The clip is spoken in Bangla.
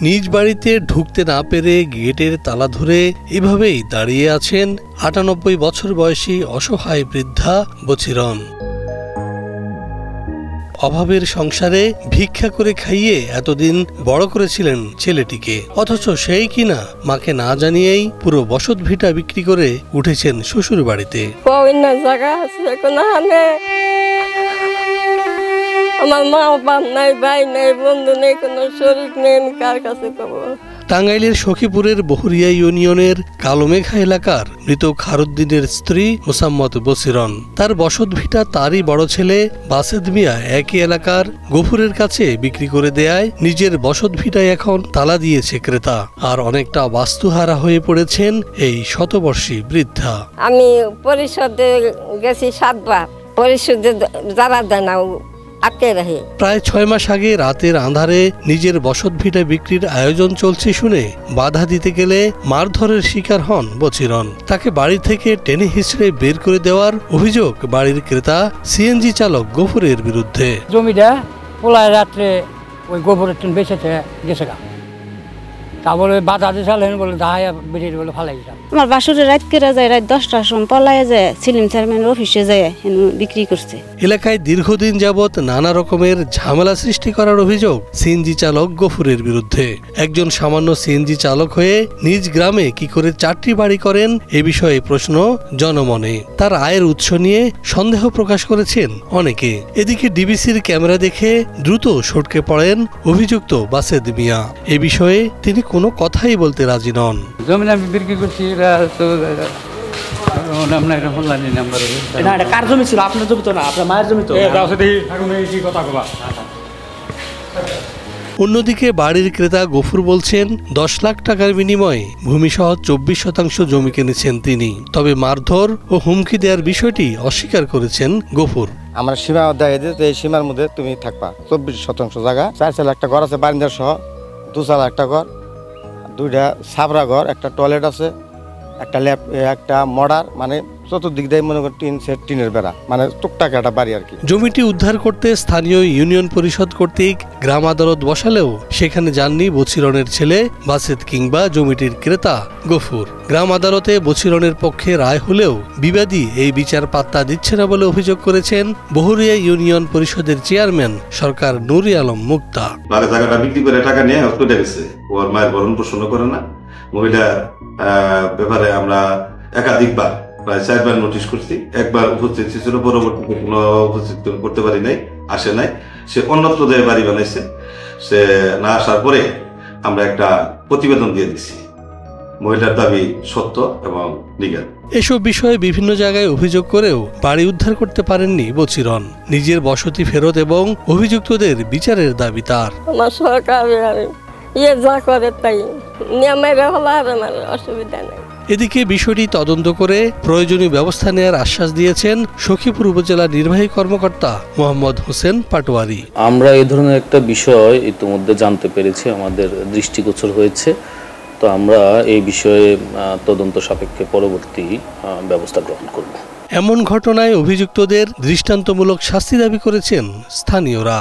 নিজ বাড়িতে ঢুকতে না পেরে গেটের তালা ধরে এভাবেই দাঁড়িয়ে আছেন ৯৮ বছর বয়সী অসহায় বৃদ্ধা বছিরন। অভাবের সংসারে ভিক্ষা করে খাইয়ে এতদিন বড় করেছিলেন ছেলেটিকে, অথচ সেই কিনা মাকে না জানিয়েই পুরো বসত ভিটা বিক্রি করে উঠেছেন শ্বশুর বাড়িতে। আমার মা বাপ নাই, ভাই নাই, বন্ধু নেই, কোনো শরীর নেই, আমি কার কাছে পাবো? টাঙ্গাইলের সখীপুরের বহুরিয়া ইউনিয়নের কালোমেঘা এলাকার মৃত খারুদ্দিনের স্ত্রী মোসাম্মত বছিরন। তার বসত ভিটা তারই বড় ছেলে বাসেদ মিয়া একই এলাকার গফুরের কাছে বিক্রি করে দেয়ায় নিজের বসত ভিটায় এখন তালা দিয়েছে ক্রেতা। আর অনেকটা বাস্তুহারা হয়ে পড়েছেন এই শতবর্ষী বৃদ্ধা। আমি পরিষদে গেছি 7 বার, পরিষদে যারা দেয় না প্রায় 6 মাস আগে রাতের আঁধারে নিজের বসত ভিটা বিক্রির আয়োজন চলছে শুনে বাধা দিতে গেলে মারধরের শিকার হন বছিরন। তাকে বাড়ি থেকে টেনে হিঁচড়ে বের করে দেওয়ার অভিযোগ বাড়ির ক্রেতা সিএনজি চালক গফুরের বিরুদ্ধে। জমিটা পোলায় রাত্রে ওই গফুরের ট্রেন বেঁচেছে গেছে গা, তারপরে বাধা দিয়েছিলেন বলে দাহাইয়া বেরিয়ে বলে ফালাই দিলাম। আমার বাসুরে রাত কেরা যায়, রাত 10টার সময় পলায় যায়, সিলিম চেয়ারম্যানের অফিসে যায় বিক্রি করছে। এলাকায় দীর্ঘদিন যাবৎ নানা রকমের ঝামেলা সৃষ্টি করার অভিযোগ সিএনজি চালক গফুরের বিরুদ্ধে। একজন সামান্য সিএনজি চালক হয়ে নিজ গ্রামে কি করে 4টি বাড়ি করেন এ বিষয়ে প্রশ্ন জনমনে। তার আয়ের উৎস নিয়ে সন্দেহ প্রকাশ করেছেন অনেকে। এদিকে ডিবিসির ক্যামেরা দেখে দ্রুত সটকে পড়েন অভিযুক্ত বাসেদ মিয়া। এ বিষয়ে তিনি কোনো কথাই বলতে রাজি নন। জমি আমি বিক্রি করছি, কার জমি ছিল? আপনার জমি তো না, আপনার মায়ের জমি তো। অন্যদিকে বাড়ির ক্রেতা গফুর বলছেন 10 লাখ টাকার বিনিময়ে ভূমিসহ 24% জমি কিনেছেন তিনি। তবে মারধর ও হুমকি দেওয়ার বিষয়টি অস্বীকার করেছেন গফুর। আমরা সীমা দেয় যে এই সীমার মধ্যে তুমি থাকবা। 24% জায়গা, 4 লাখ টাকা ঘর আছে, বারিন্দার সহ 2 লাখ টাকা ঘর, 2টা সাবরা ঘর, একটা টয়লেট আছে, একটা ল্যাব, একটা মডার, মানে চতুর্দিক দিয়ে মনে করেন টিন সেট, টিনের বেড়া, মানে টুকটাক একটা বাড়ি আর কি। জমিটি উদ্ধার করতে স্থানীয় ইউনিয়ন পরিষদ কর্তৃক গ্রাম আদালত বসালেও সেখানে যাননি বছিরনের ছেলে বাসেদ কিংবা জমিটির ক্রেতা গফুর। গ্রাম আদালতে বছিরনের পক্ষে রায় হলেও বিবাদী এই বিচার পাত্তা দিচ্ছে না বলে অভিযোগ করেছেন বহুরিয়া ইউনিয়ন পরিষদের চেয়ারম্যান সরকার নুরি আলম মুক্তা। জায়গাটা বিক্রি করে টাকা নিয়ে চলে গেছে, ওর মায়ের ভরণ পোষণ করে না। মহিলা ব্যাপারে আমরা একাধিকবার প্রায় 4 বার নোটিশ করছি। একবার উপস্থিত ছিল, পরবর্তীতে কোনো উপস্থিত করতে পারি নাই, আসে নাই। সে অন্যত্র দেয় বাড়ি বানাইছে। সে না আসার পরে আমরা একটা প্রতিবেদন দিয়ে দিছি। মহিলার দাবি সত্য এবং নিগার। এসব বিষয়ে বিভিন্ন জায়গায় অভিযোগ করেও বাড়ি উদ্ধার করতে পারেননি বছিরন। নিজের বসতি ফেরত এবং অভিযুক্তদের বিচারের দাবি তার। আমার সরকার যা করে তাই নিয়মের হলে আমার অসুবিধা নেই। এদিকে বিষয়টি তদন্ত করে প্রয়োজনীয় ব্যবস্থা নেওয়ার আশ্বাস দিয়েছেন সখীপুর উপজেলা নির্বাহী কর্মকর্তা মোহাম্মদ হোসেন পাটোয়ারি। আমরা এই ধরনের একটা বিষয় ইতিমধ্যে জানতে পেরেছি, আমাদের দৃষ্টিগোচর হয়েছে। তো আমরা এই বিষয়ে তদন্ত সাপেক্ষে পরবর্তী ব্যবস্থা গ্রহণ করব। এমন ঘটনায় অভিযুক্তদের দৃষ্টান্তমূলক শাস্তি দাবি করেছেন স্থানীয়রা।